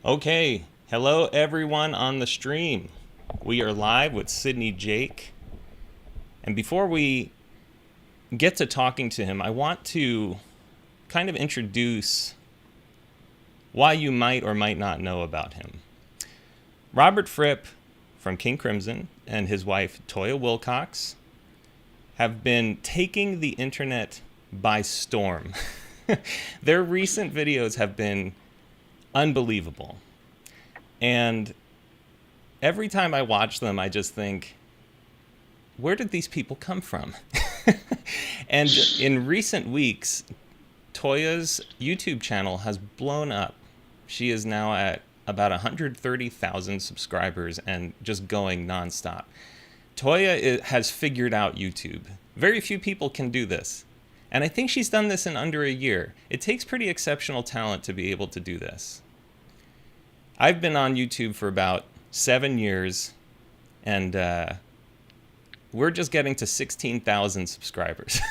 Okay, hello everyone on the stream. We are live with Sidney Jake. And before we get to talking to him, I want to kind of introduce why you might or might not know about him. Robert Fripp from King Crimson and his wife Toya Willcox have been taking the internet by storm. Their recent videos have been unbelievable. And every time I watch them, I just think, where did these people come from? And in recent weeks, Toya's YouTube channel has blown up. She is now at about 130,000 subscribers and just going nonstop. Toya has figured out YouTube. Very few people can do this. And I think she's done this in under a year. It takes pretty exceptional talent to be able to do this. I've been on YouTube for about 7 years, and we're just getting to 16,000 subscribers.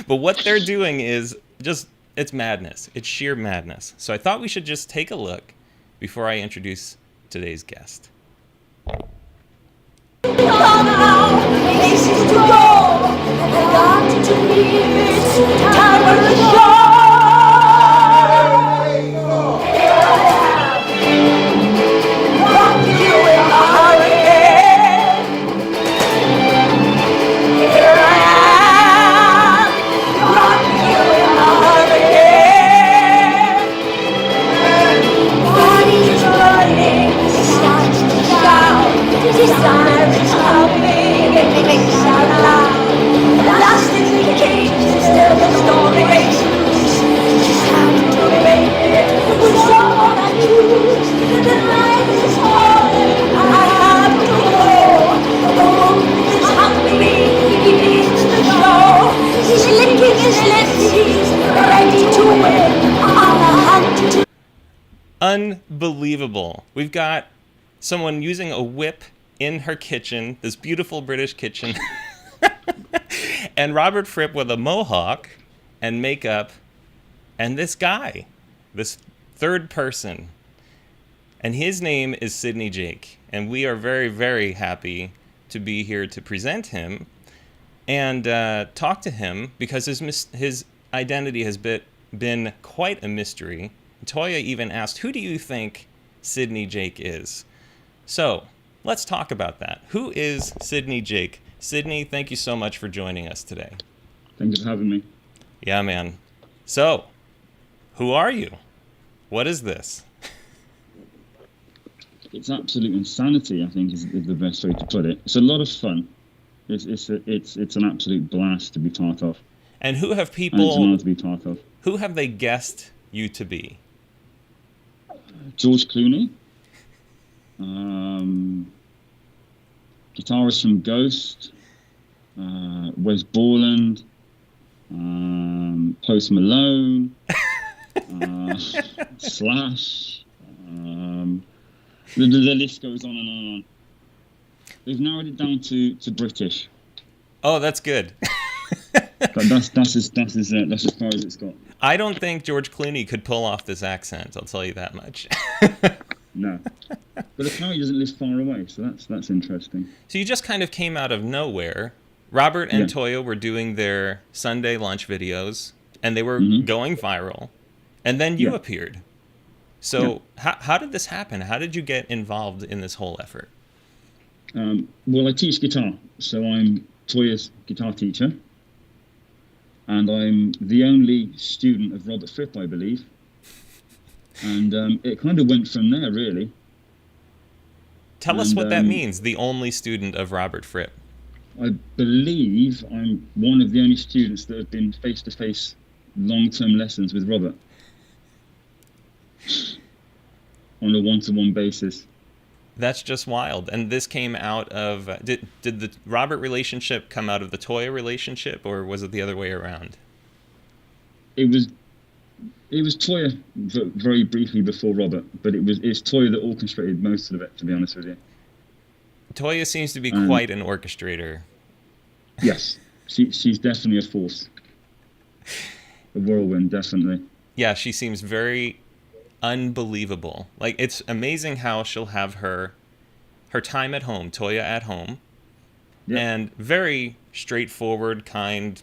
But what they're doing is just, it's madness. It's sheer madness. So I thought we should just take a look before I introduce today's guest. Places to go, and not to leave. Time for the show. Here I am, rock you in a hurricane. Here I am, rock you in a hurricane. Bodies burning, starts to shout, desire is coming, it makes out loud. Lost in the cage, still the story races. Just have to make it with someone I choose. The night is falling, I have to go. The wolf is hungry, he needs the show. He's licking his lips, he's ready to win. On a hunt to... Unbelievable. We've got someone using a whip in her kitchen, this beautiful British kitchen. And Robert Fripp with a mohawk and makeup, and this guy, this third person. And his name is Sidney Jake. And we are very, very happy to be here to present him and talk to him because his identity has been quite a mystery. Toya even asked, who do you think Sidney Jake is? So let's talk about that. Who is Sidney Jake? Sidney, thank you so much for joining us today. Thanks for having me. Yeah, man. So, who are you? What is this? It's absolute insanity, I think, is the best way to put it. It's a lot of fun. It's an absolute blast to be part of. And who have And it's people... an honor to be part of. Who have they guessed you to be? George Clooney, guitarist from Ghost, Wes Borland, Post Malone, Slash. The list goes on and on and on. We've narrowed it down to British. Oh, that's good. But that's as far as it's got. I don't think George Clooney could pull off this accent, I'll tell you that much. No. But apparently he doesn't live far away, so that's interesting. So you just kind of came out of nowhere. Robert and Yeah. Toya were doing their Sunday lunch videos, and they were going viral. And then you Yeah. appeared. So how did this happen? How did you get involved in this whole effort? Well, I teach guitar, so I'm Toya's guitar teacher. And I'm the only student of Robert Fripp, I believe. And it kind of went from there, really. Tell us what that means, the only student of Robert Fripp. I believe I'm one of the only students that have been face-to-face long-term lessons with Robert. On a one-to-one basis. That's just wild. And this came out of... Did the Robert relationship come out of the Toya relationship, or was it the other way around? It was Toya very briefly before Robert, but it's Toya that orchestrated most of it, to be honest with you. Toya seems to be quite an orchestrator. Yes, she's definitely a force. A whirlwind, definitely. Yeah, she seems very unbelievable. Like, it's amazing how she'll have her time at home, Toya at home, and very straightforward, kind,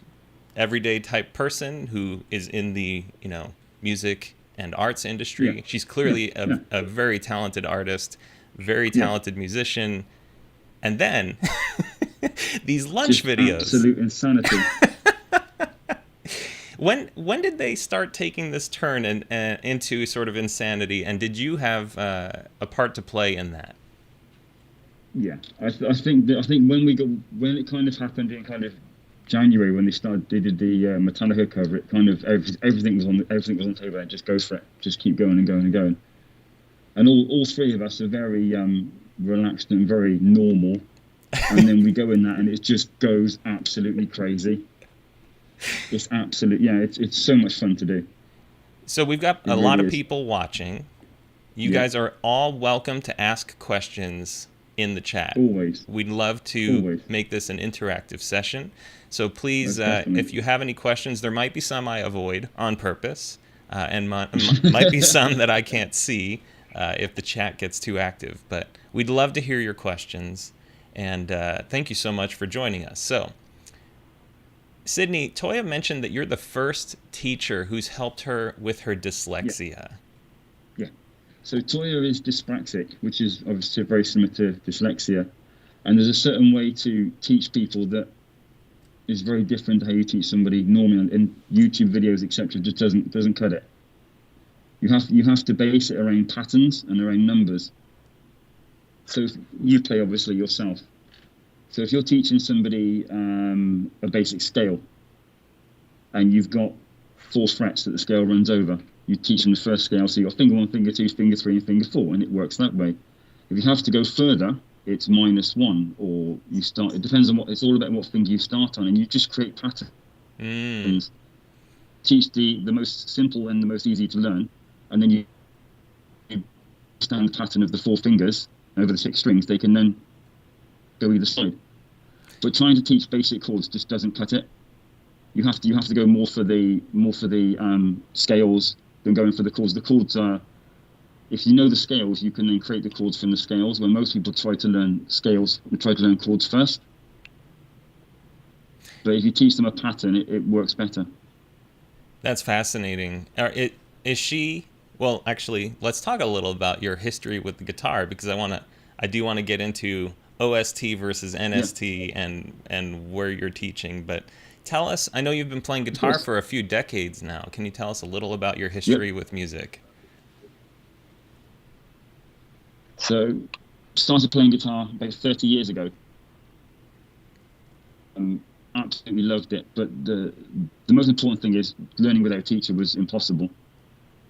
everyday type person who is in the, music and arts industry. She's clearly a very talented artist, very talented musician. And then these lunch videos. Absolute insanity. When did they start taking this turn and into sort of insanity? And did you have a part to play in that? Yeah, I think when it kind of happened in kind of January, when they did the Metallica cover, it kind of everything was on the table. And just go for it, just keep going and going and going. And all three of us are very relaxed and very normal, and then we go in that, and it just goes absolutely crazy. It's it's so much fun to do. So we've got a lot of people watching. You guys are all welcome to ask questions in the chat. Always. We'd love to make this an interactive session. So please, if you have any questions, there might be some I avoid on purpose, and might be some that I can't see if the chat gets too active. But we'd love to hear your questions, and thank you so much for joining us. So, Sidney, Toya mentioned that you're the first teacher who's helped her with her dyslexia. Yeah. So Toya is dyspraxic, which is obviously very similar to dyslexia. And there's a certain way to teach people that is very different to how you teach somebody normally, in YouTube videos, etc. Just doesn't cut it. You have to base it around patterns and around numbers. So if you play obviously yourself. So if you're teaching somebody a basic scale, and you've got 4 frets that the scale runs over, you teach them the first scale. So you've got finger 1, finger 2, finger 3, and finger 4, and it works that way. If you have to go further, it's -1, or you start. It depends on it's all about what finger you start on, and you just create patterns. Teach the most simple and the most easy to learn, and then you understand the pattern of the 4 fingers over the 6 strings. They can then go either side. But trying to teach basic chords just doesn't cut it. You have to go more for the scales than going for the chords. The chords are, if you know the scales, you can then create the chords from the scales. When most people try to learn scales, they try to learn chords first. But if you teach them a pattern, it works better. That's fascinating. Is she? Well, actually, let's talk a little about your history with the guitar, because I do want to get into OST versus NST and where you're teaching. But tell us, I know you've been playing guitar for a few decades now. Can you tell us a little about your history with music? So, started playing guitar about 30 years ago. Absolutely loved it. But the most important thing is learning without a teacher was impossible.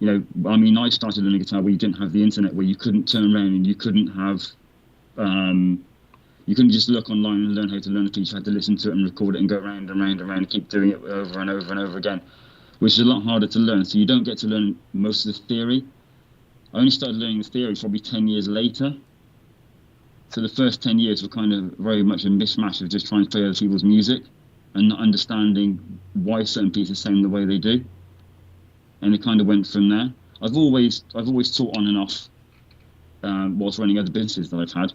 I started learning guitar where you didn't have the internet, where you couldn't turn around and you couldn't have, you couldn't just look online and learn how to learn a piece. You had to listen to it and record it and go around and around and around and keep doing it over and over and over again, which is a lot harder to learn. So you don't get to learn most of the theory. I only started learning the theory probably 10 years later. So the first 10 years were kind of very much a mishmash of just trying to play other people's music and not understanding why certain pieces sound the way they do. And it kind of went from there. I've always taught on and off whilst running other businesses that I've had.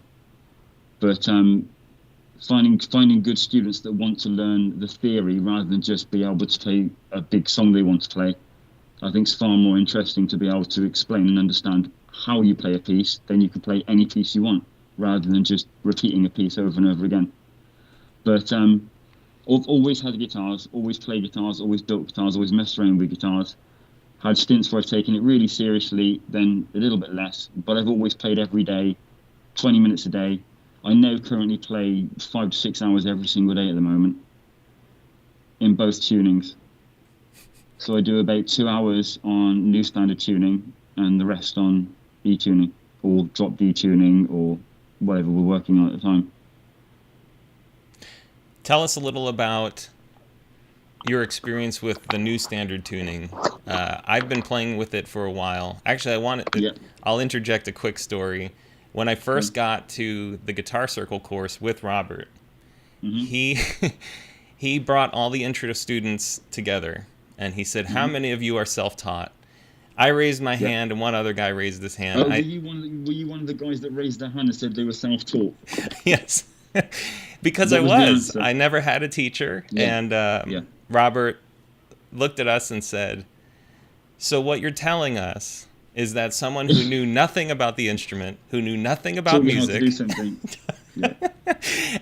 But finding good students that want to learn the theory rather than just be able to play a big song they want to play, I think it's far more interesting to be able to explain and understand how you play a piece. Then you can play any piece you want, rather than just repeating a piece over and over again. But I've always had guitars, always played guitars, always built guitars, always messed around with guitars. Had stints where I've taken it really seriously, then a little bit less. But I've always played every day, 20 minutes a day. I now currently play 5 to 6 hours every single day at the moment, in both tunings. So I do about 2 hours on new standard tuning and the rest on E tuning or drop D tuning or whatever we're working on at the time. Tell us a little about your experience with the new standard tuning. I've been playing with it for a while. Actually, I'll interject a quick story. When I first got to the Guitar Circle course with Robert, he brought all the intro students together, and he said, how many of you are self-taught? I raised my hand, and one other guy raised his hand. Oh, were you one of the guys that raised their hand and said they were self-taught? Yes, because What I was the was. answer? I never had a teacher, Yeah. and Yeah. Robert looked at us and said, "So what you're telling us is that someone who knew nothing about the instrument, who knew nothing about Taught me how to music, do something." Yeah.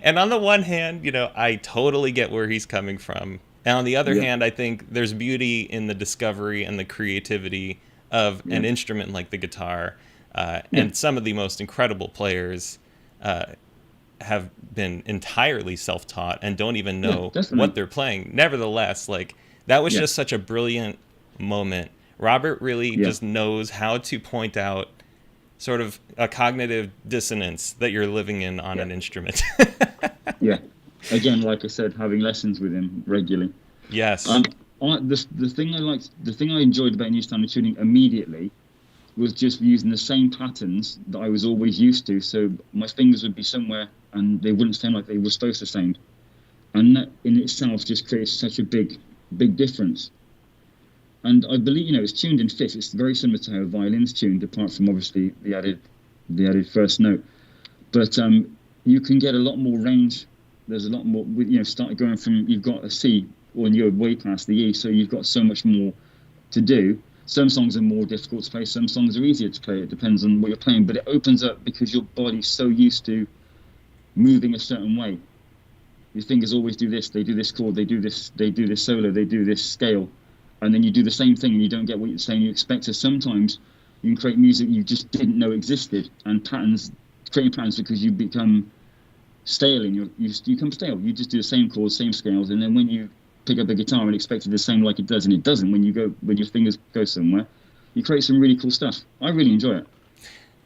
and on the one hand, I totally get where he's coming from. And on the other Yeah. hand, I think there's beauty in the discovery and the creativity of an Yeah. instrument like the guitar. Yeah. And some of the most incredible players have been entirely self-taught and don't even know definitely. what they're playing. Nevertheless, that was Yeah. just such a brilliant moment. Robert really Yeah. just knows how to point out sort of a cognitive dissonance that you're living in on an instrument. Yeah. Again, like I said, having lessons with him regularly. Yes. The thing I enjoyed about new standard tuning immediately was just using the same patterns that I was always used to. So my fingers would be somewhere and they wouldn't sound like they were supposed to sound. And that in itself just creates such a big difference. And I believe, it's tuned in fifth. It's very similar to how a violin's tuned, apart from obviously the added first note. But you can get a lot more range. There's a lot more, start going from, you've got a C, or you're way past the E, so you've got so much more to do. Some songs are more difficult to play, some songs are easier to play. It depends on what you're playing, but it opens up because your body's so used to moving a certain way. Your fingers always do this, they do this chord, they do this solo, they do this scale, and then you do the same thing and you don't get what you're saying you expect. So sometimes you can create music you just didn't know existed, and creating patterns because you become stale and you become stale. You just do the same chords, same scales, and then when you pick up a guitar and expect it to sound like it does, and it doesn't when your fingers go somewhere, you create some really cool stuff. I really enjoy it.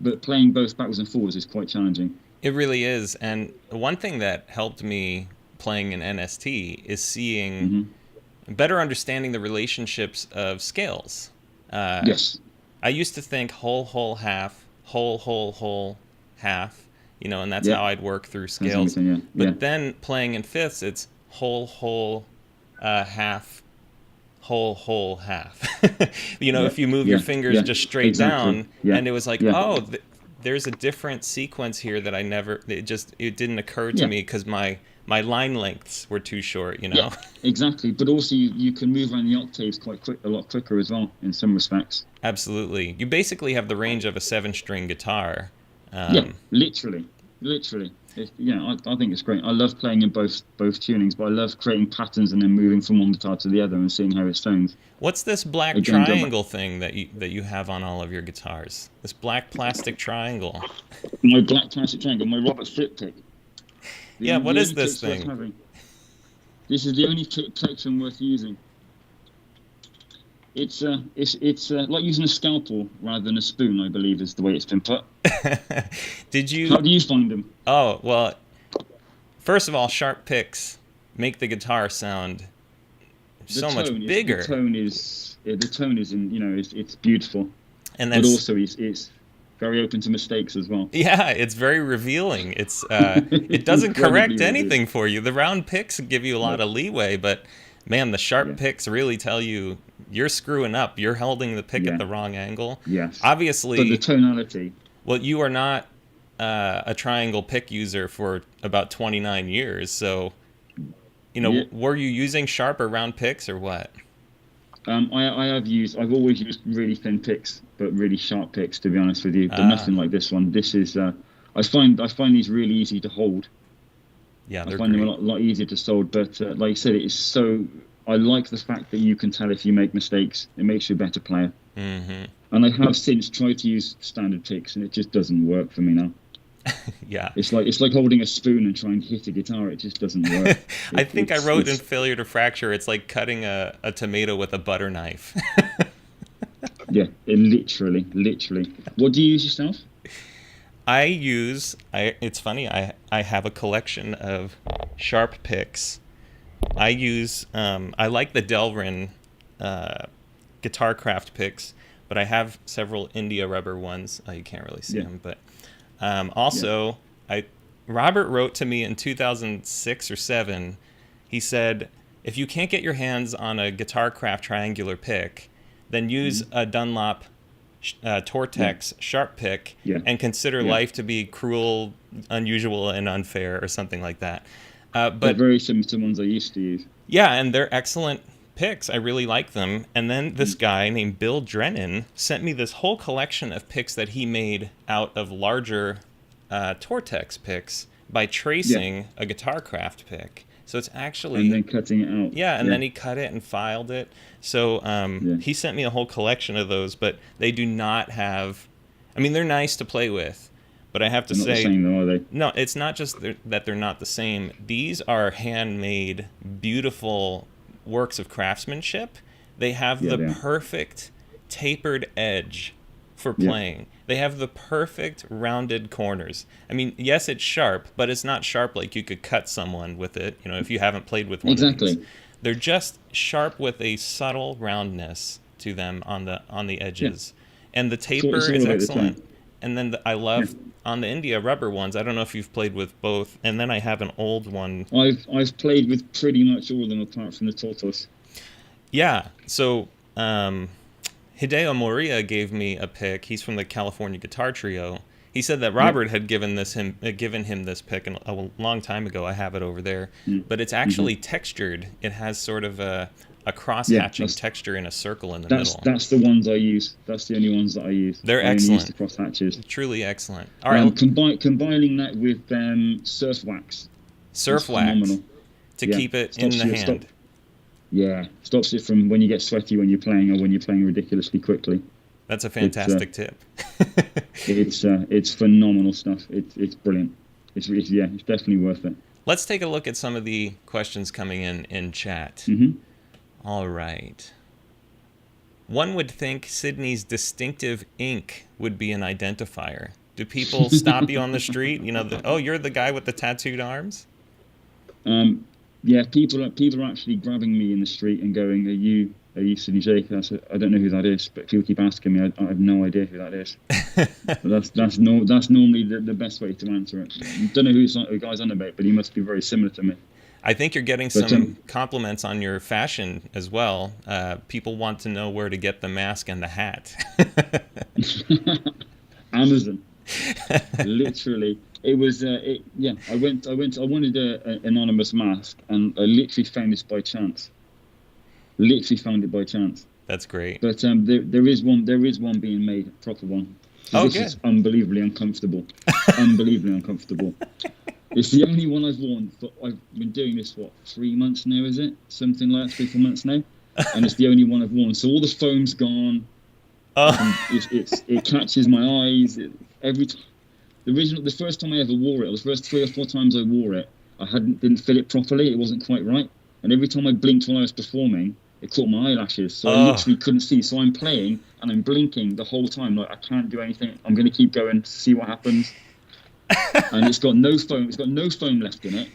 But playing both backwards and forwards is quite challenging. It really is. And one thing that helped me playing in NST is seeing better understanding the relationships of scales. Yes. I used to think whole, half, whole, half, and that's how I'd work through scales. But then playing in fifths, it's whole, half, whole, half. If you move your fingers just straight down, and it was like, there's a different sequence here that it didn't occur to me because my line lengths were too short, Yeah, exactly. But also you can move around the octaves a lot quicker as well in some respects. Absolutely. You basically have the range of a 7-string guitar. Literally. I think it's great. I love playing in both tunings, but I love creating patterns and then moving from one guitar to the other and seeing how it sounds. What's this black triangle thing that you have on all of your guitars? This black plastic triangle. My black plastic triangle, my Robert Fripp pick. What is this thing? This is the only collection worth using. It's like using a scalpel rather than a spoon, I believe, is the way it's been put. How do you find them? Oh, well, first of all, sharp picks make the guitar sound so much bigger. The tone is it's beautiful. But also it's very open to mistakes as well. Yeah, it's very revealing. It's it doesn't correct anything for you. The round picks give you a lot of leeway, but man, the sharp picks really tell you you're screwing up. You're holding the pick at the wrong angle. Yes. Obviously. But the tonality. Well, you are not a triangle pick user for about 29 years, so were you using sharp or round picks or what? I've always used really thin picks, but really sharp picks, to be honest with you. But nothing like this one. This is I find these really easy to hold. Yeah, I find them a lot easier to solder. But like I said, it is so. I like the fact that you can tell if you make mistakes. It makes you a better player. Mm-hmm. And I have since tried to use standard picks, and it just doesn't work for me now. Yeah, it's like holding a spoon and trying to hit a guitar. It just doesn't work. I think I wrote in Failure to Fracture, it's like cutting a tomato with a butter knife. Yeah, literally. What do you use yourself? It's funny, I have a collection of sharp picks. I use, I like the Delrin Guitarcraft picks, but I have several India rubber ones. You can't really see them, but Robert wrote to me in 2006 or 7. He said, if you can't get your hands on a Guitarcraft triangular pick, then use a Dunlop Tortex sharp pick and consider life to be cruel, unusual, and unfair, or something like that. But they're very similar to ones I used to use. Yeah, and they're excellent picks. I really like them. And then this guy named Bill Drennan sent me this whole collection of picks that he made out of larger Tortex picks by tracing a Guitarcraft pick. So it's actually... And then cutting it out. Yeah, and then he cut it and filed it. So he sent me a whole collection of those, but they do not have... I mean, they're nice to play with, but I have to say... Not the same though, are they? No, it's not just that they're not the same. These are handmade, beautiful works of craftsmanship. They have the perfect tapered edge for playing. They have the perfect rounded corners. I mean, yes, it's sharp, but it's not sharp like you could cut someone with it, you know, if you haven't played with one of these. They're just sharp with a subtle roundness to them on the edges. And the taper is excellent. And then I love on the India rubber ones. I don't know if you've played with both. And then I have an old one. I've played with pretty much all of them apart from the tortoise. Yeah. So Hideo Moriya gave me a pick. He's from the California Guitar Trio. He said that Robert had given him this pick a long time ago. I have it over there, but it's actually textured. It has sort of a cross-hatching texture in a circle in the middle. That's the ones I use. That's the only ones that I use. They're excellent. Use the cross-hatches. Truly excellent. All right. Combining that with surf wax. Surf wax. Phenomenal. To keep it in the hand. Stops it from when you get sweaty when you're playing or when you're playing ridiculously quickly. That's a fantastic tip. It's phenomenal stuff. It's brilliant. It's definitely worth it. Let's take a look at some of the questions coming in chat. All right. One would think Sidney's distinctive ink would be an identifier. Do people stop you on the street? You know, you're the guy with the tattooed arms? Yeah, people are actually grabbing me in the street and going, Are you Sidney Jake? I don't know who that is, but people keep asking me. I have no idea who that is. But that's normally the best way to answer it. I don't know who the guy's on about, but he must be very similar to me. I think you're getting some compliments on your fashion as well. People want to know where to get the mask and the hat. Amazon. Literally. It was, I wanted an anonymous mask, and I literally found this by chance. Literally found it by chance. That's great. But there is one being made, a proper one. This is unbelievably uncomfortable. Unbelievably uncomfortable. It's the only one I've worn. I've been doing this, 3 months now, is it? Something like that, 3-4 months now. And it's the only one I've worn. So all the foam's gone. It catches my eyes every time. The first time I ever wore it, or the first 3 or 4 times I wore it, I didn't fill it properly. It wasn't quite right. And every time I blinked while I was performing, it caught my eyelashes. So I literally couldn't see. So I'm playing and I'm blinking the whole time. Like, I can't do anything. I'm going to keep going to see what happens. And it's got no foam. It's got no foam left in it.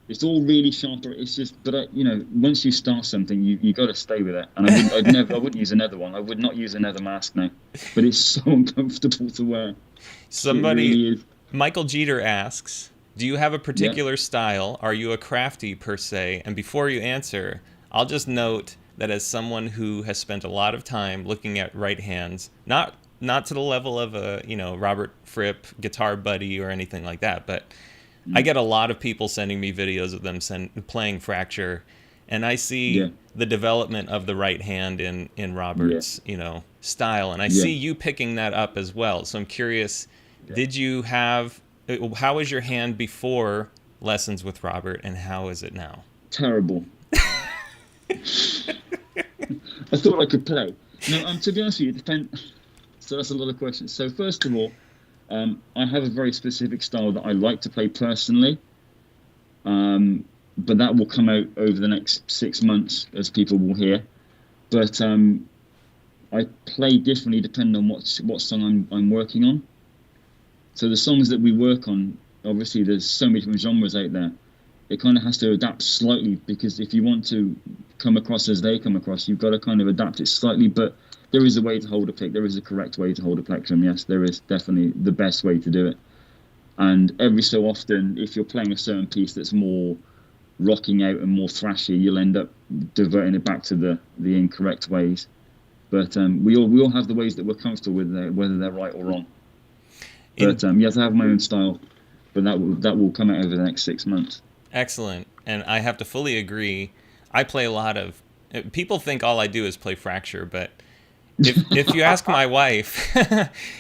It's all really sharp. It's just, but once you start something, you got to stay with it. And I wouldn't use another one. I would not use another mask now. But it's so uncomfortable to wear. Somebody, Michael Jeter asks, do you have a particular style? Are you a crafty per se? And before you answer, I'll just note that as someone who has spent a lot of time looking at right hands, not to the level of a Robert Fripp guitar buddy or anything like that, but I get a lot of people sending me videos of them playing Fracture, and I see the development of the right hand in Robert's style, and I see you picking that up as well. So I'm curious, how was your hand before lessons with Robert, and how is it now? Terrible. I thought I could play. No, to be honest with you, it depends. So that's a lot of questions. So first of all, I have a very specific style that I like to play personally, but that will come out over the next 6 months, as people will hear. But I play differently depending on what song I'm working on. So the songs that we work on, obviously there's so many different genres out there. It kind of has to adapt slightly, because if you want to come across as they come across, you've got to kind of adapt it slightly. But there is a way to hold a pick. There is a correct way to hold a plectrum. Yes, there is definitely the best way to do it. And every so often, if you're playing a certain piece that's more rocking out and more thrashy, you'll end up diverting it back to the incorrect ways. But we all have the ways that we're comfortable with, whether they're right or wrong. But yes, I have my own style, but that will come out over the next 6 months. Excellent. And I have to fully agree. I play a lot of... People think all I do is play Fracture, but if you ask my wife,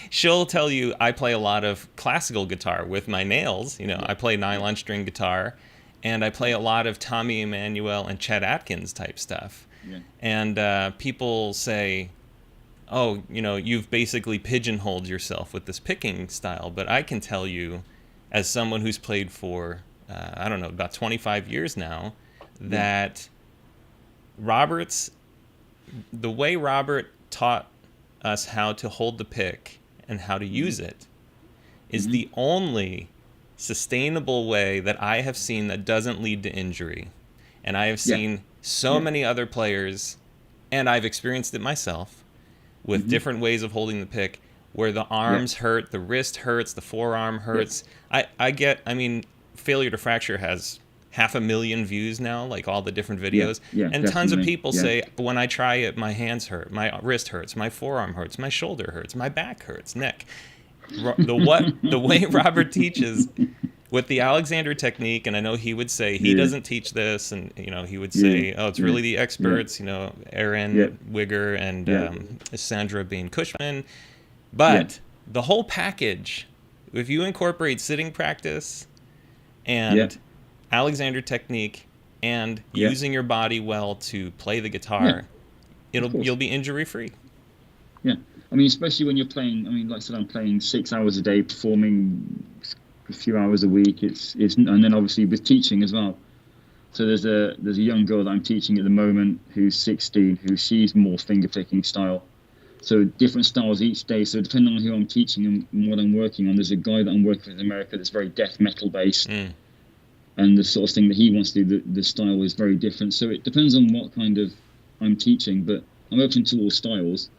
she'll tell you I play a lot of classical guitar with my nails. You know, I play nylon string guitar, and I play a lot of Tommy Emmanuel and Chet Atkins type stuff. Yeah. And people say, oh, you know, you've basically pigeonholed yourself with this picking style. But I can tell you, as someone who's played for, I don't know, about 25 years now, that the way Robert taught us how to hold the pick and how to use it is the only sustainable way that I have seen that doesn't lead to injury. And I have seen so many other players, and I've experienced it myself, with different ways of holding the pick, where the arms hurt, the wrist hurts, the forearm hurts. I mean, Failure to Fracture has 500,000 views now, like all the different videos. And tons of people say, when I try it, my hands hurt, my wrist hurts, my forearm hurts, my shoulder hurts, my back hurts, neck. The way Robert teaches with the Alexander technique, and I know he would say he doesn't teach this, and you know he would say, oh, it's really the experts, you know, Aaron Wigger and Sandra Bean Cushman, but the whole package, if you incorporate sitting practice and Alexander technique and using your body well to play the guitar, you'll be injury free. Yeah, I mean, especially when you're playing. I mean, like I said, I'm playing 6 hours a day, performing a few hours a week. It's and then obviously with teaching as well. So there's a young girl that I'm teaching at the moment who's 16, who she's more finger picking style. So different styles each day. So depending on who I'm teaching and what I'm working on, there's a guy that I'm working with in America that's very death metal based. And the sort of thing that he wants to do, the style is very different. So it depends on what kind of I'm teaching, but I'm open to all styles.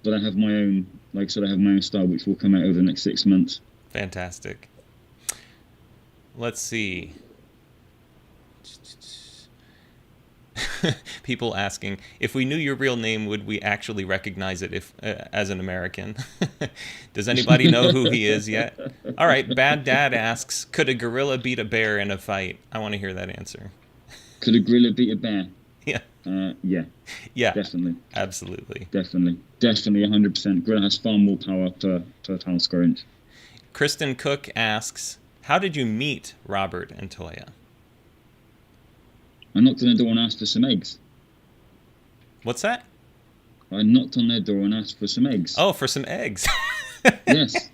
But I have my own, like I said, I have my own style, which will come out over the next 6 months. Fantastic. Let's see. People asking, if we knew your real name, would we actually recognize it as an American? Does anybody know who he is yet? All right, Bad Dad asks, could a gorilla beat a bear in a fight? I want to hear that answer. Could a gorilla beat a bear? Yeah. Yeah, definitely. Absolutely. Definitely, 100%. Gorilla has far more power per pound square inch. Kristen Cook asks, how did you meet Robert and Toya? I knocked on their door and asked for some eggs. What's that? I knocked on their door and asked for some eggs. Oh, for some eggs. Yes.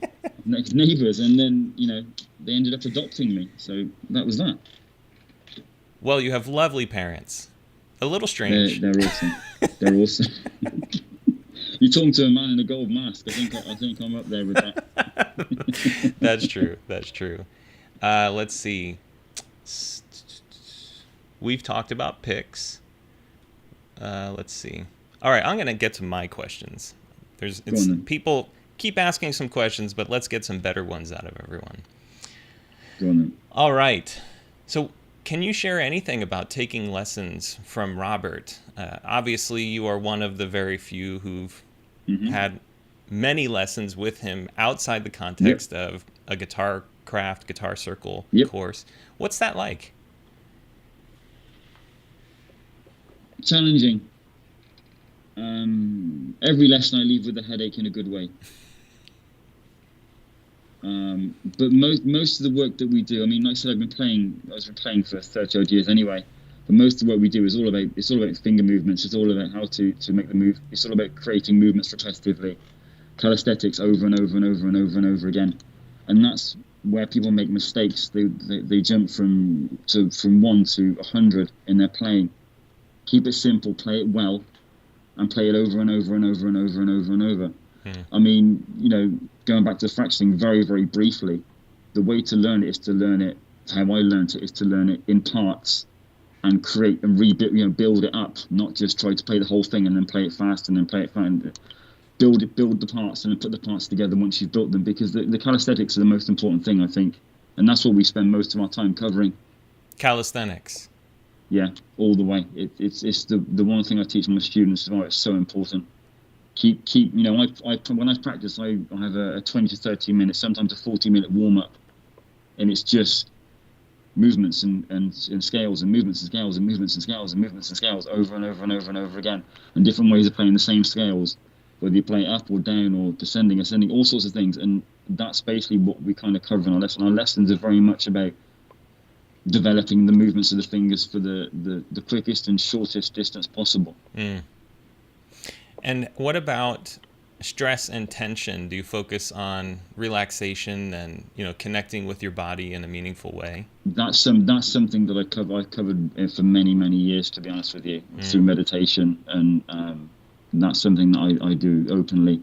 Next neighbours, and then, you know, they ended up adopting me. So that was that. Well, you have lovely parents. A little strange. They're awesome. They're awesome. You're talking to a man in a gold mask. I think I'm up there with that. That's true. That's true. Let's see. We've talked about picks. Let's see. All right, I'm going to get to my questions. People keep asking some questions, but let's get some better ones out of everyone. Go on then. All right. So can you share anything about taking lessons from Robert? Obviously, you are one of the very few who've had many lessons with him outside the context of a guitar circle course. What's that like? Challenging. Every lesson I leave with a headache in a good way. But most of the work that we do, I mean, like I said, I've been playing for 30 odd years anyway. But most of what we do is all about finger movements. It's all about how to make the move. It's all about creating movements repetitively, calisthenics over and over and over and over and over again. And that's where people make mistakes. They jump from 1 to 100 in their playing. Keep it simple, play it well, and play it over and over and over and over and over and over. I mean, you know, going back to the fracturing very, very briefly, the way to learn it is to learn it, how I learned it is to learn it in parts and create and rebuild, you know, build it up, not just try to play the whole thing and then play it fast and then play it fast. Build the parts and then put the parts together once you've built them, because the calisthenics are the most important thing, I think. And that's what we spend most of our time covering. Calisthenics. Yeah, all the way. It's the one thing I teach my students as well. It's so important. keep. You know, when I practice, I have a 20 to 30 minute, sometimes a 40-minute warm up, and it's just movements and scales and movements and scales and movements and scales and movements and scales over and over and over and over again, and different ways of playing the same scales, whether you play up or down or descending, ascending, all sorts of things. And that's basically what we kind of cover in our lesson. Our lessons are very much about developing the movements of the fingers for the quickest and shortest distance possible. And what about stress and tension? Do you focus on relaxation and, you know, connecting with your body in a meaningful way? That's something that I've covered for many years, to be honest with you, through meditation, and that's something that I do openly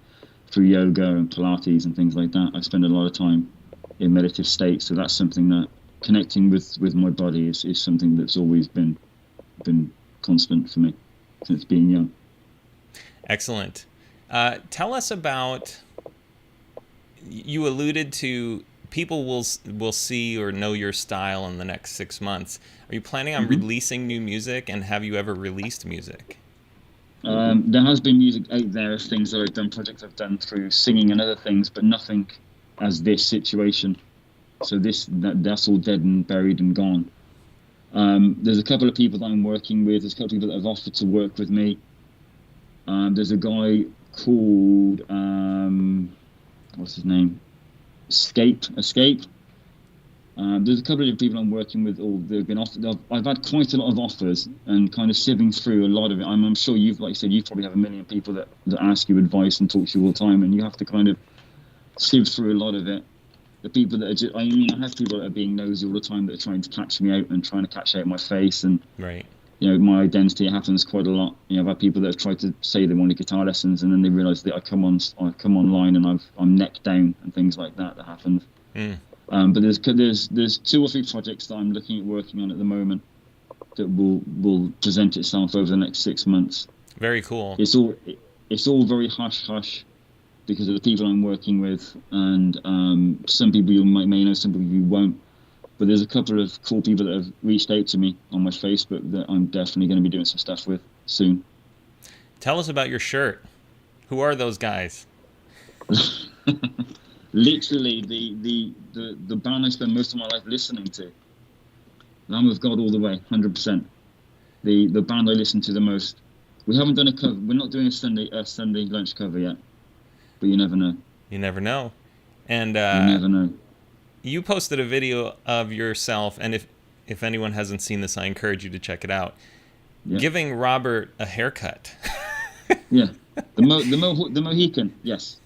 through yoga and Pilates and things like that. I spend a lot of time in meditative states, so that's something that connecting with my body is something that's always been constant for me since being young. Excellent. Tell us about, you alluded to people will see or know your style in the next 6 months. Are you planning on releasing new music, and have you ever released music? There has been music out there of things that I've done, projects I've done through singing and other things, but nothing as this situation. So that's all dead and buried and gone. There's a couple of people that I'm working with. There's a couple of people that have offered to work with me. There's a guy called what's his name? Escape. There's a couple of people I'm working with. They've been offered. I've had quite a lot of offers, and kind of sieving through a lot of it. I'm sure you've, like you said, you probably have a million people that ask you advice and talk to you all the time, and you have to kind of sieve through a lot of it. The people that are just, I have people that are being nosy all the time that are trying to catch me out and trying to catch out my face, and right. You know, my identity happens quite a lot. You know, I've had people that have tried to say they wanted guitar lessons, and then they realise that I come online and I'm neck down and things like that happens. But there's 2 or 3 projects that I'm looking at working on at the moment that will present itself over the next 6 months. Very cool. It's all very hush because of the people I'm working with, and some people you may know, some people you won't. But there's a couple of cool people that have reached out to me on my Facebook that I'm definitely going to be doing some stuff with soon. Tell us about your shirt. Who are those guys? Literally, the band I spend most of my life listening to. Lamb of God all the way, 100%. The band I listen to the most. We haven't done a cover. We're not doing a Sunday lunch cover yet. But you never know. You never know. And you never know. You posted a video of yourself, and if anyone hasn't seen this, I encourage you to check it out. Yeah. Giving Robert a haircut. Yeah, the Mohican. Yes.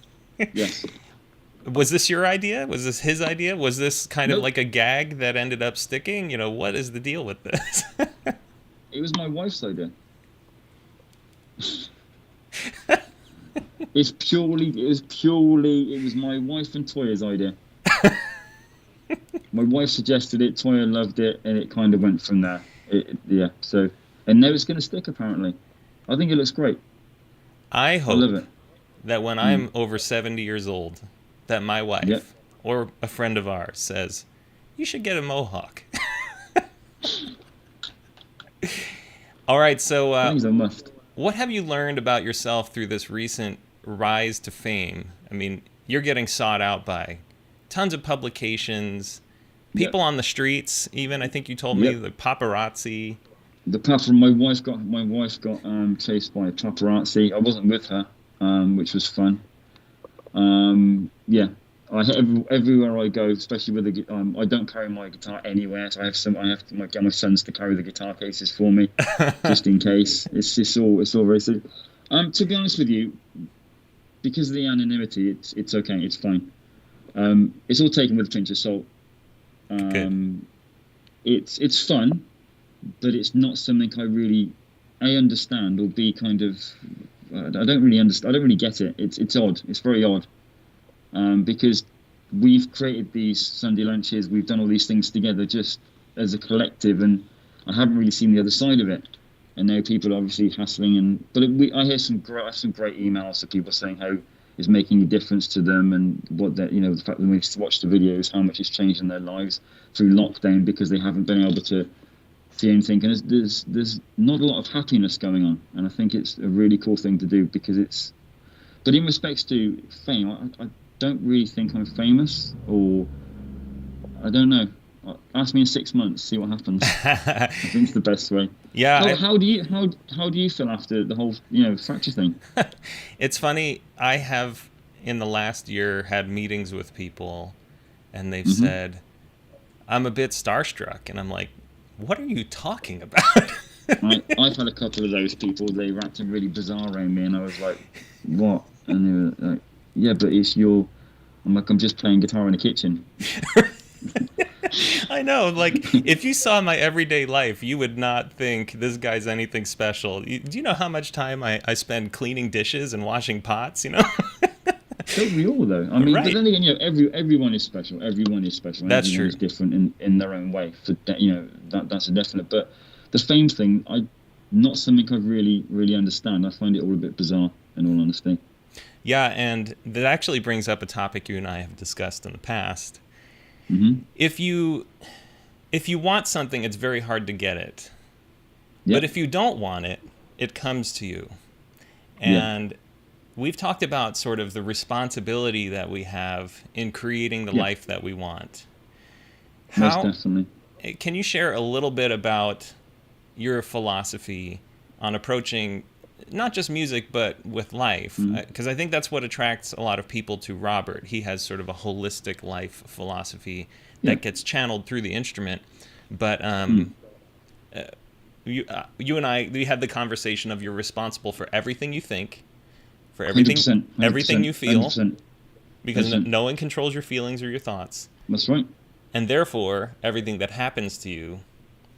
Was this your idea? Was this his idea? Was this kind of like a gag that ended up sticking? You know, what is the deal with this? It was my wife's idea. It was my wife and Toya's idea. My wife suggested it, Toya loved it, and it kind of went from there. So, and now it's going to stick, apparently. I think it looks great. I hope love it. That when I'm over 70 years old, that my wife or a friend of ours says, you should get a mohawk. All right, so what have you learned about yourself through this recent rise to fame? I mean, you're getting sought out by tons of publications, people on the streets, even. I think you told me the paparazzi. My wife got chased by a paparazzi. I wasn't with her, which was fun. Everywhere I go, especially with the I don't carry my guitar anywhere, so I have to get my sons to carry the guitar cases for me, just in case. It's all very silly. To be honest with you, because of the anonymity, it's okay, it's fine. It's all taken with a pinch of salt. It's fun, but it's not something I really understand, or be kind of. I don't really understand. I don't really get it. It's odd. It's very odd. Because we've created these Sunday lunches, we've done all these things together just as a collective, and I haven't really seen the other side of it. And now people are obviously hassling, I hear some great emails of people saying how it's making a difference to them, and the fact that when we watch the videos, how much it's changed in their lives through lockdown because they haven't been able to see anything. And there's not a lot of happiness going on, and I think it's a really cool thing to do because it's But in respects to fame, I don't really think I'm famous, or I don't know. Ask me in 6 months, see what happens. I think it's the best way. Yeah. How do you feel after the whole fracture thing? It's funny. I have in the last year had meetings with people, and they've said, "I'm a bit starstruck," and I'm like, "What are you talking about?" I've had a couple of those people. They were acting really bizarre around me, and I was like, "What?" And they were like, "Yeah, but it's your." I'm like, "I'm just playing guitar in the kitchen." I know, like, if you saw my everyday life, you would not think this guy's anything special. Do you know how much time I spend cleaning dishes and washing pots, Don't we all, though? I mean, Right. But then again, everyone is special. Everyone is special. That's Everyone true. is different in their own way. That's a definite. But the fame thing, not something I really understand. I find it all a bit bizarre, in all honesty. Yeah, and that actually brings up a topic you and I have discussed in the past. Mm-hmm. If you want something, it's very hard to get it. Yep. But if you don't want it, it comes to you. And we've talked about sort of the responsibility that we have in creating the life that we want. Most definitely. Can you share a little bit about your philosophy on approaching not just music, but with life? Because I think that's what attracts a lot of people to Robert. He has sort of a holistic life philosophy that gets channeled through the instrument. But you and I, we had the conversation of you're responsible for everything you think, for everything 100%, everything you feel, 100%. because no one controls your feelings or your thoughts. That's right. And therefore, everything that happens to you,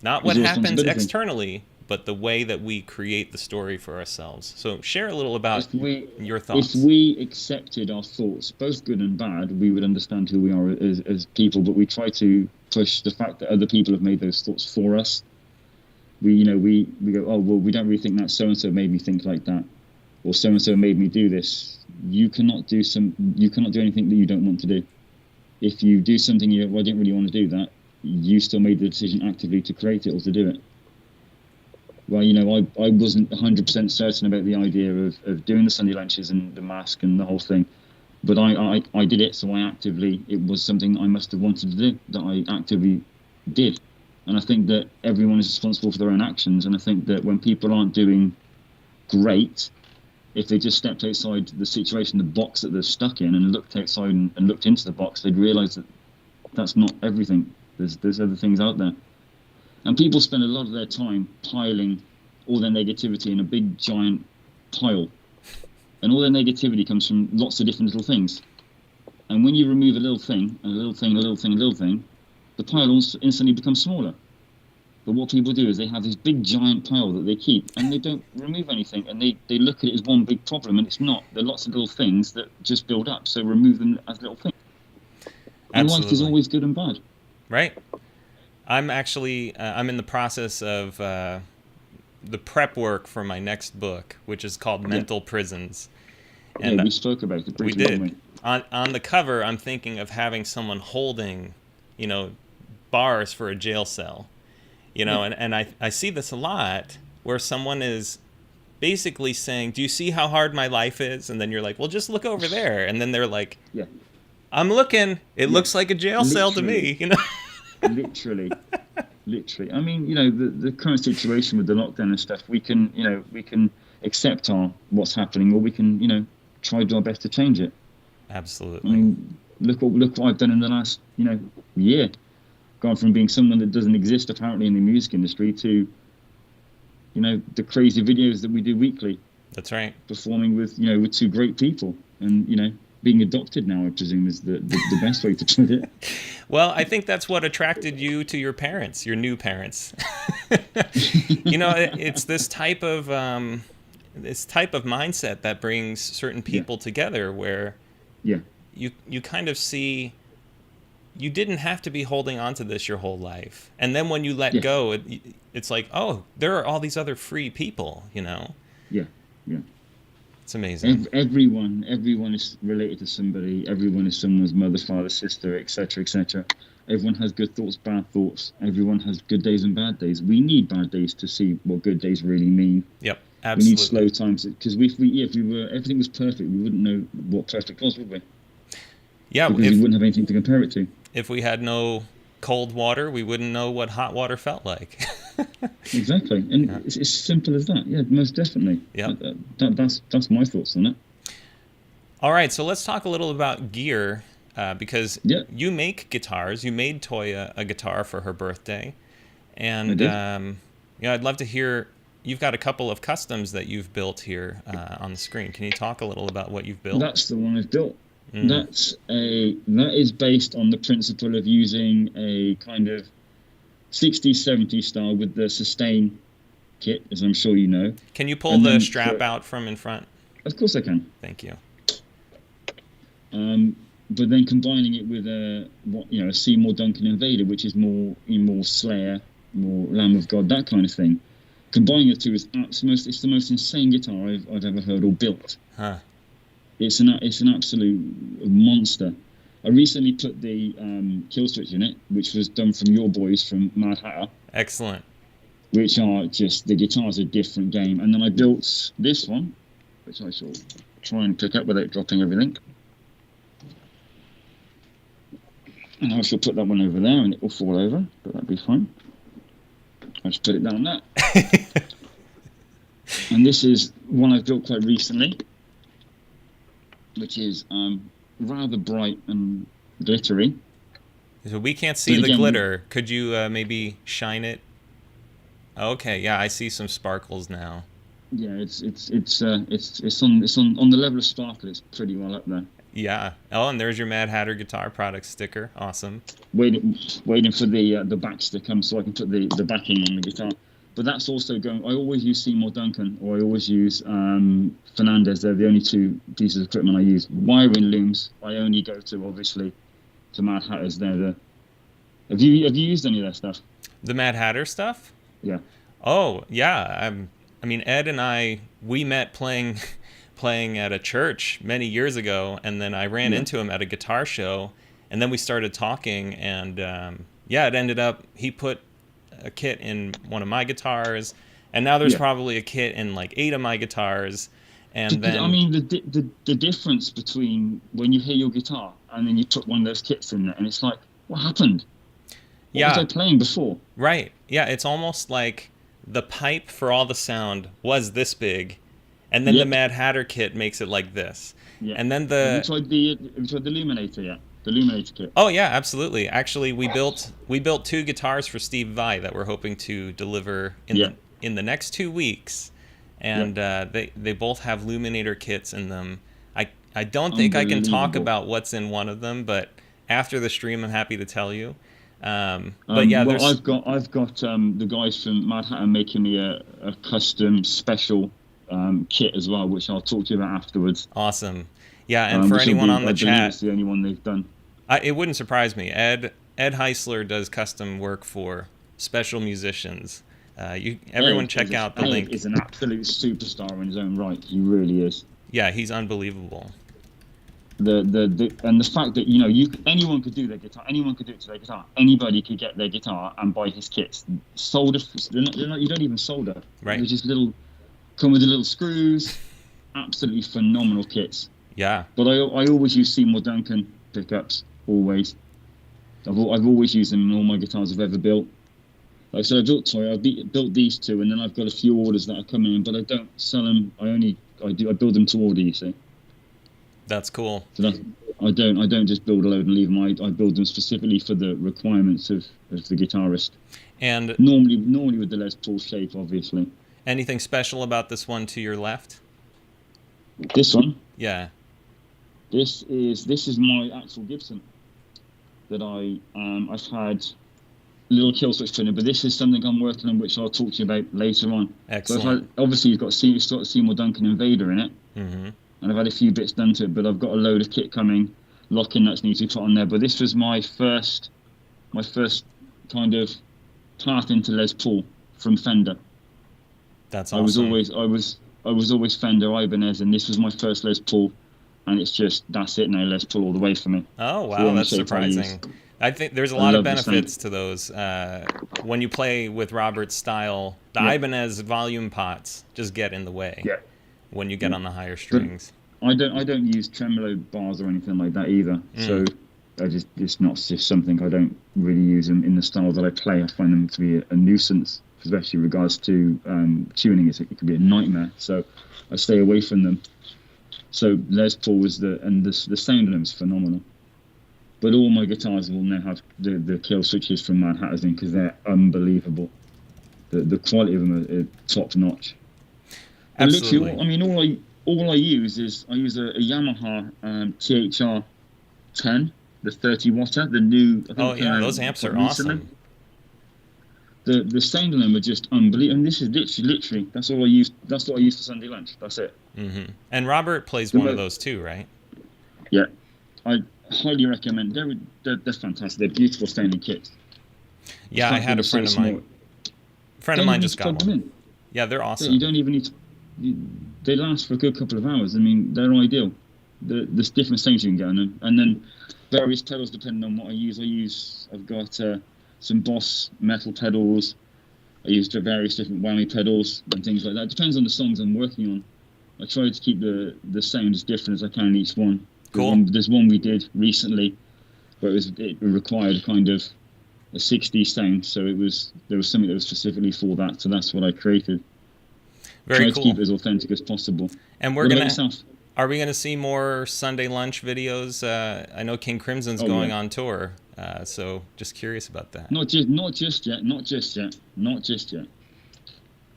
not what your happens responsibility. externally, but the way that we create the story for ourselves. So share a little about your thoughts. If we accepted our thoughts, both good and bad, we would understand who we are as people. But we try to push the fact that other people have made those thoughts for us. We go, oh well, we don't really think that so and so made me think like that, or so and so made me do this. You cannot do anything that you don't want to do. If you do something I didn't really want to do that, you still made the decision actively to create it or to do it. Well, I wasn't 100% certain about the idea of doing the Sunday lunches and the mask and the whole thing. But I did it, so it was something I must have wanted to do, that I actively did. And I think that everyone is responsible for their own actions. And I think that when people aren't doing great, if they just stepped outside the situation, the box that they're stuck in, and looked outside and looked into the box, they'd realise that that's not everything. There's other things out there. And people spend a lot of their time piling all their negativity in a big, giant pile. And all their negativity comes from lots of different little things. And when you remove a little thing, and a little thing, a little thing, a little thing, the pile instantly becomes smaller. But what people do is they have this big, giant pile that they keep, and they don't remove anything. And they look at it as one big problem, and it's not. There are lots of little things that just build up, so remove them as little things. And life is always good and bad. Right. I'm actually, I'm in the process of the prep work for my next book, which is called Mental Prisons. And we spoke about it briefly. We did. On the cover, I'm thinking of having someone holding, bars for a jail cell, and I see this a lot where someone is basically saying, do you see how hard my life is? And then you're like, well, just look over there. And then they're like, I'm looking. It looks like a jail cell to me, Literally. I mean, the current situation with the lockdown and stuff, we can accept what's happening, or we can, try to do our best to change it. Absolutely. I mean, look what I've done in the last, year. Gone from being someone that doesn't exist apparently in the music industry to, the crazy videos that we do weekly. That's right. Performing with two great people, and being adopted now, I presume, is the best way to put it. Well, I think that's what attracted you to your parents, your new parents. It's this type of mindset that brings certain people together, where you kind of see you didn't have to be holding on to this your whole life, and then when you let go, it's like, oh, there are all these other free people, Yeah. It's amazing. Everyone is related to somebody. Everyone is someone's mother, father, sister, etc., etc. Everyone has good thoughts, bad thoughts. Everyone has good days and bad days. We need bad days to see what good days really mean. Yep. We need Absolutely. slow times because if we were everything was perfect, we wouldn't know what perfect was, would we? Yeah, Because we wouldn't have anything to compare it to. if we had no cold water, we wouldn't know what hot water felt like. Exactly, and it's as simple as that. Yeah, most definitely. Yeah. That's my thoughts on it. All right, so let's talk a little about gear, because Yeah. you make guitars. You made Toya a guitar for her birthday, and I did. I'd love to hear. You've got a couple of customs that you've built here on the screen. Can you talk a little about what you've built? That's the one I've built. That is based on the principle of using a kind of 60s, 70s style with the sustain kit, as I'm sure you know. Can you pull And the then strap out from in front? Of course I can. Thank you. But then combining it with a Seymour Duncan Invader, which is more Slayer, more Lamb of God, that kind of thing. Combining the two is it's the most insane guitar I've ever heard or built. Huh. It's an absolute monster. I recently put the kill switch in it, which was done from your boys from Mad Hatter. Excellent. Which are just, the guitar's a different game. And then I built this one, which I shall try and pick up without dropping everything. And I shall put that one over there and it will fall over, but that'd be fine. I'll just put it down there. And this is one I've built quite recently, which is rather bright and glittery. So we can't see the glitter. Could you maybe shine it? Okay, yeah, I see some sparkles now. Yeah, it's on the level of sparkle. It's pretty well up there. Yeah. Oh, and there's your Mad Hatter Guitar Product sticker. Awesome. Waiting for the back to come so I can put the backing on the guitar. But that's also going. I always use Seymour Duncan, or I always use Fernandez. They're the only two pieces of equipment I use. Wiring looms, I only go to, obviously, to Mad Hatters. Have you used any of their stuff? The Mad Hatter stuff? Yeah. Oh, yeah. I mean, Ed and we met playing at a church many years ago, and then I ran into him at a guitar show, and then we started talking, and it ended up he put a kit in one of my guitars, and now there's probably a kit in like 8 of my guitars. And then I mean, the difference between when you hear your guitar and then you put one of those kits in there, and it's like, what happened? What was I playing before? Right. Yeah, it's almost like the pipe for all the sound was this big, and then the Mad Hatter kit makes it like this. Yeah. And then have you tried the Illuminator yet? The Illuminator kit. Oh yeah, absolutely. Actually, we built 2 guitars for Steve Vai that we're hoping to deliver in the next 2 weeks, and they both have Luminator kits in them. I don't think I can talk about what's in one of them, but after the stream, I'm happy to tell you. But yeah, I've got the guys from Mad Hatter making me a custom special kit as well, which I'll talk to you about afterwards. Awesome. Yeah, and for anyone on the chat, it's the only one they've done. It wouldn't surprise me. Ed Heisler does custom work for special musicians. Everyone check out the link. He's an absolute superstar in his own right. He really is. Yeah, he's unbelievable. And the fact that anyone could do their guitar, anyone could do it to their guitar. Anybody could get their guitar and buy his kits. Solder, you don't even solder. Right. They're just come with the little screws. Absolutely phenomenal kits. Yeah. But I always use Seymour Duncan pickups. Always. I've always used them in all my guitars I've ever built. Like I said, I built Toya. I've built these 2, and then I've got a few orders that are coming in, but I don't sell them. I build them to order. You see. That's cool. So I don't just build a load and leave them. I build them specifically for the requirements of the guitarist. And normally with the Les Paul shape, obviously. Anything special about this one to your left? This one? Yeah. This is my actual Gibson that I've had a little kill switch to it, but this is something I'm working on, which I'll talk to you about later on. Excellent. So obviously you've got a Seymour Duncan Invader in it, and I've had a few bits done to it, but I've got a load of kit coming, locking nuts need to be put on there. But this was my first kind of path into Les Paul from Fender. That's awesome. I was always Fender Ibanez, and this was my first Les Paul. And that's it now, Les Paul all the way for me. Oh, wow, that's surprising. I think there's a I lot of love the sound. benefits to those. When you play with Robert's style, the Ibanez volume pots just get in the way Yeah. when you get on the higher strings. I don't use tremolo bars or anything like that either. So it's not just something I don't really use in the style that I play. I find them to be a nuisance, especially in regards to tuning. It could be a nightmare. So I stay away from them. So Les Paul was the sound room's phenomenal. But all my guitars will now have the kill switches from Mad Hatters in because they're unbelievable. The quality of them are top notch. Absolutely. Literally, all I use is a Yamaha THR 10, the 30 watter, the new. Those amps are awesome. The sound of them are just unbelievable. And this is literally that's all I use. That's what I use for Sunday lunch. That's it. Mm-hmm. And Robert plays one of those too, right? Yeah, I highly recommend. They're fantastic. They're beautiful sounding kits. Yeah, I had a friend of mine. Friend of mine just got one. Yeah, they're awesome. You don't even need to. They last for a good couple of hours. I mean, they're ideal. There's different sounds you can get on them, and then various pedals depending on what I use. I've got some Boss metal pedals. I use various different whammy pedals and things like that. It depends on the songs I'm working on. I try to keep the sound as different as I can in each one. Cool. There's one we did recently, where it required kind of a 60s sound, so there was something that was specifically for that. So that's what I created. Very Try cool. to keep it as authentic as possible. And are we gonna see more Sunday lunch videos? I know King Crimson's going on tour, so just curious about that. Not just yet. A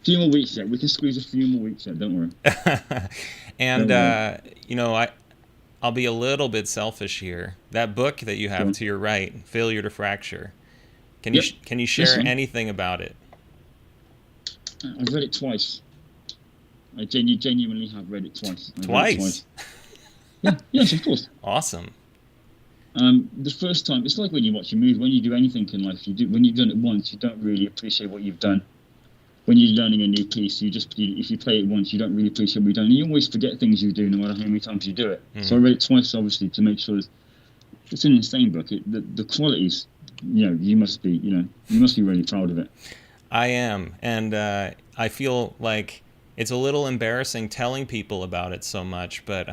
few more weeks yet. We can squeeze a few more weeks yet. Don't worry. And I'll be a little bit selfish here. That book that you have to your right, Failure to Fracture. Can you share anything about it? I've read it twice. I genuinely have read it twice. Twice? Yeah, yes, of course. Awesome. The first time, it's like when you watch a movie. When you do anything in life, when you've done it once, you don't really appreciate what you've done. When you're learning a new piece, if you play it once, you don't really appreciate what you've done. And you always forget things you do, no matter how many times you do it. So I read it twice, obviously, to make sure it's an insane book. The qualities, you must be really proud of it. I am, and I feel like it's a little embarrassing telling people about it so much, but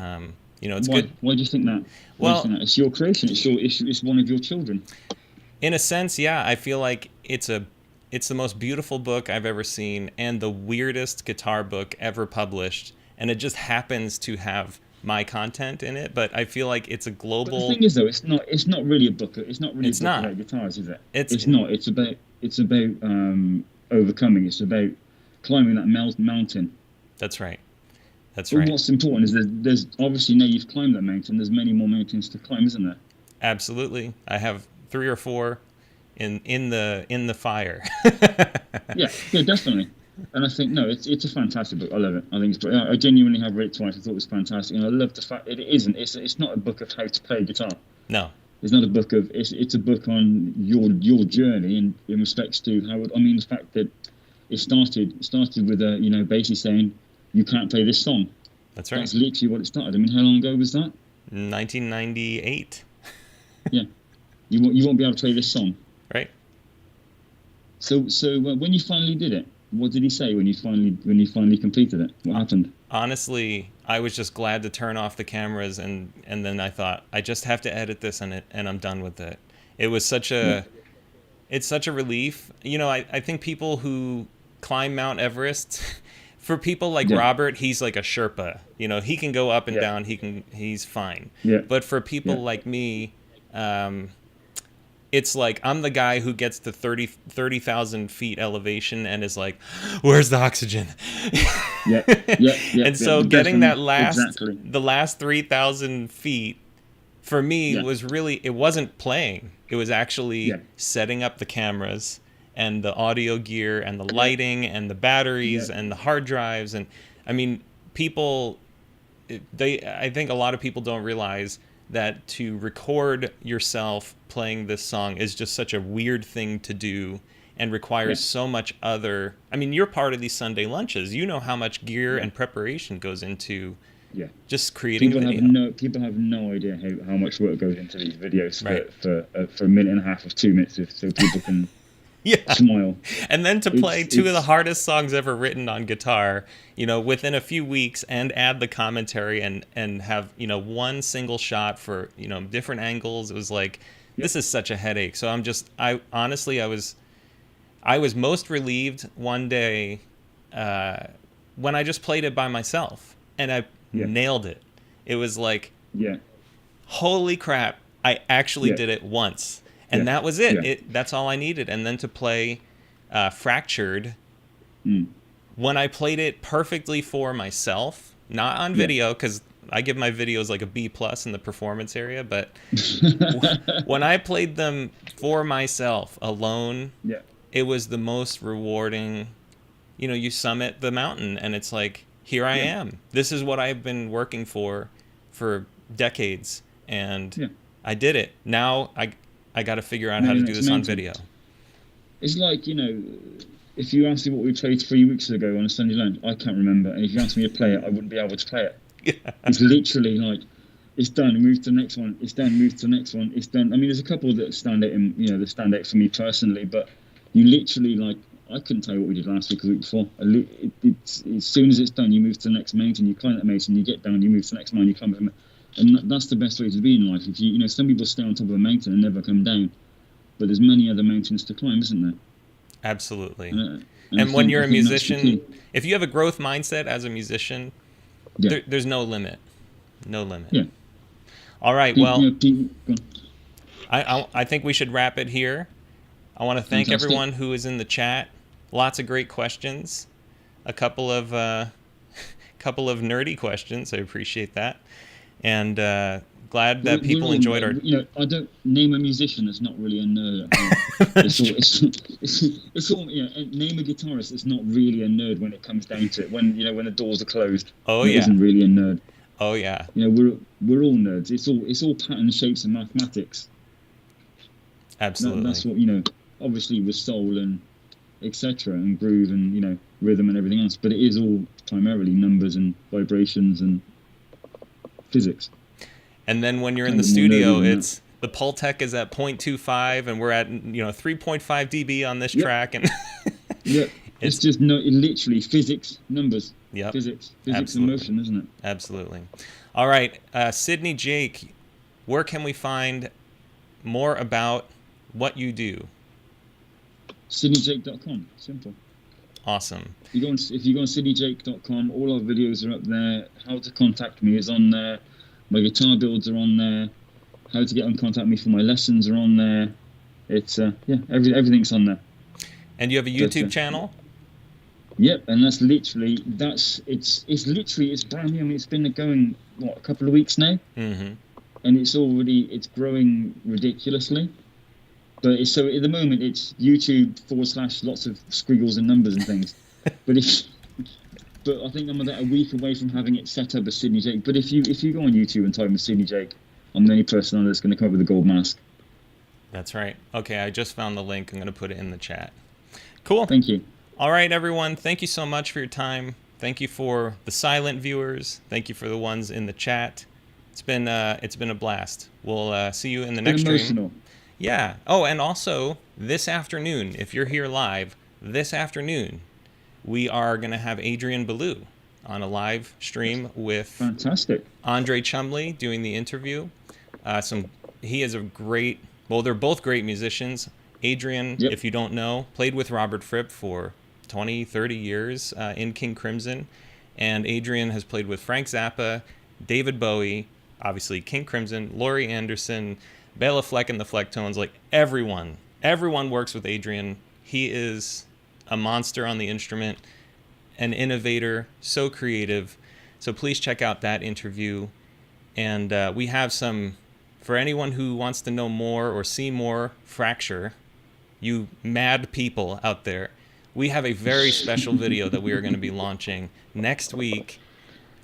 it's good. Why do you think that? Well, it's your creation. It's one of your children. In a sense, yeah. I feel like it's the most beautiful book I've ever seen and the weirdest guitar book ever published, and it just happens to have my content in it. But I feel like it's a global. But the thing is, though, it's not really a book. It's not really a book about guitars, is it? It's not. It's about overcoming. It's about climbing that mountain. That's right. But what's important is there's obviously now you've climbed that mountain. There's many more mountains to climb, isn't there? Absolutely. I have 3 or 4 in the fire. yeah, definitely. And I think it's a fantastic book. I love it. I think I genuinely have read it twice. I thought it was fantastic, and I love the fact it isn't. It's not a book of how to play guitar. No. It's not a book of. It's a book on your journey in respects to how. The fact that it started with basically saying you can't play this song. That's right. That's literally what it started. I mean, how long ago was that? 1998. Yeah, you won't be able to play this song. Right. So when you finally did it, what did he say when you finally completed it? What happened? Honestly, I was just glad to turn off the cameras, and then I thought I just have to edit this and I'm done with it. It was such a it's such a relief. I think people who climb Mount Everest, for people like Robert, he's like a Sherpa. He can go up and down. He's fine. Yeah. But for people like me, it's like I'm the guy who gets to 30,000 feet elevation and is like, where's the oxygen? Yeah. And so getting that the last 3,000 feet for me was really, it wasn't playing. It was actually setting up the cameras and the audio gear and the lighting and the batteries and the hard drives. And I mean, I think a lot of people don't realize that to record yourself playing this song is just such a weird thing to do and requires so much other. I mean, you're part of these Sunday lunches. You know how much gear and preparation goes into Yeah. Just creating People video. People have no idea how much work goes into these videos Right. for a minute and a half or 2 minutes, so people can Yeah. smile. And then to play two of the It's hardest songs ever written on guitar, within a few weeks, and add the commentary and have, one single shot for, different angles. It was like, this is such a headache. So I honestly, I was most relieved one day when I just played it by myself and I nailed it. It was like, holy crap, I actually did it once. And that was it. Yeah. That's all I needed. And then to play Fractured, when I played it perfectly for myself, not on video, because I give my videos like a B+ in the performance area, but when I played them for myself alone, it was the most rewarding. You summit the mountain and it's like, here I am. This is what I've been working for decades, and I did it. Now I got to figure out how to do this on video. It's like, if you asked me what we played 3 weeks ago on a Sunday lunch, I can't remember. And if you asked me to play it, I wouldn't be able to play it. Yeah. It's literally like, it's done, move to the next one. It's done, move to the next one. It's done. I mean, there's a couple that stand out, that stand out for me personally, but you literally, like, I couldn't tell you what we did last week or the week before. It's as soon as it's done, you move to the next mountain, you climb that mountain, you get down, you move to the next mountain, you climb it. And that's the best way to be in life. If some people stay on top of a mountain and never come down, but there's many other mountains to climb, isn't there? Absolutely. And when you're a musician, if you have a growth mindset as a musician, there's no limit. No limit. Yeah. All right. Well, I think we should wrap it here. I want to thank everyone who is in the chat. Lots of great questions. A couple of nerdy questions. I appreciate that. And glad that people enjoyed our. I don't name a musician that's not really a nerd. It's all name a guitarist that's not really a nerd when it comes down to it. When the doors are closed. Oh yeah. Isn't really a nerd. Oh yeah. We're all nerds. It's all patterns, shapes, and mathematics. Absolutely. That's what obviously with soul and etc. and groove and rhythm and everything else, but it is all primarily numbers and vibrations and physics. And then when you're in the studio, it's the Pultec is at 0.25 and we're at 3.5 dB on this track, and it's just literally physics, numbers. Yep. Physics Absolutely. and motion, isn't it? Absolutely. All right, Sidney Jake, where can we find more about what you do? SidneyJake.com. Simple. Awesome. If you go on SidneyJake.com, all our videos are up there. How to contact me is on there. My guitar builds are on there. How to get in contact with me for my lessons are on there. It's everything's on there. And you have a YouTube channel? Yep, and it's literally brand new. I mean, it's been going a couple of weeks now, mm-hmm. and it's growing ridiculously. But at the moment it's YouTube / lots of squiggles and numbers and things. but I think I'm about a week away from having it set up as Sidney Jake. But if you go on YouTube and type in Sidney Jake, I'm the only person on that's going to come up with a gold mask. That's right. Okay, I just found the link. I'm going to put it in the chat. Cool. Thank you. All right, everyone. Thank you so much for your time. Thank you for the silent viewers. Thank you for the ones in the chat. It's been a blast. We'll see you in the next stream. Yeah. Oh, and also this afternoon, if you're here live, this afternoon, we are going to have Adrian Belew on a live stream with fantastic Andre Chumley doing the interview. He is a great. Well, they're both great musicians. Adrian, if you don't know, played with Robert Fripp for 20, 30 years in King Crimson. And Adrian has played with Frank Zappa, David Bowie, obviously King Crimson, Laurie Anderson, Bela Fleck and the Flecktones. Like everyone works with Adrian. He is a monster on the instrument, an innovator, so creative. So please check out that interview. And we have some, for anyone who wants to know more or see more Fracture, you mad people out there, we have a very special video that we are going to be launching next week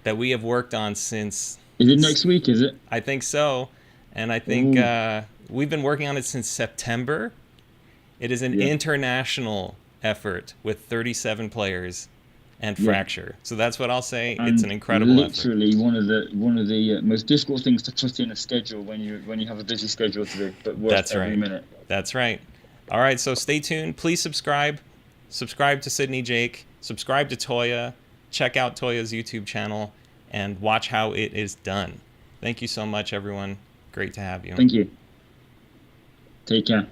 that we have worked on since... Is it next week, is it? I think so. And I think we've been working on it since September. It is an international effort with 37 players. and Yeah. fracture. So that's what I'll say. And it's an incredible effort. literally one of the most difficult things to put in a schedule when you have a busy schedule to do, but worth That's every right. minute. That's right. All right, so stay tuned. Please subscribe. Subscribe to Sidney Jake. Subscribe to Toya. Check out Toya's YouTube channel and watch how it is done. Thank you so much, everyone. Great to have you. Thank you. Take care.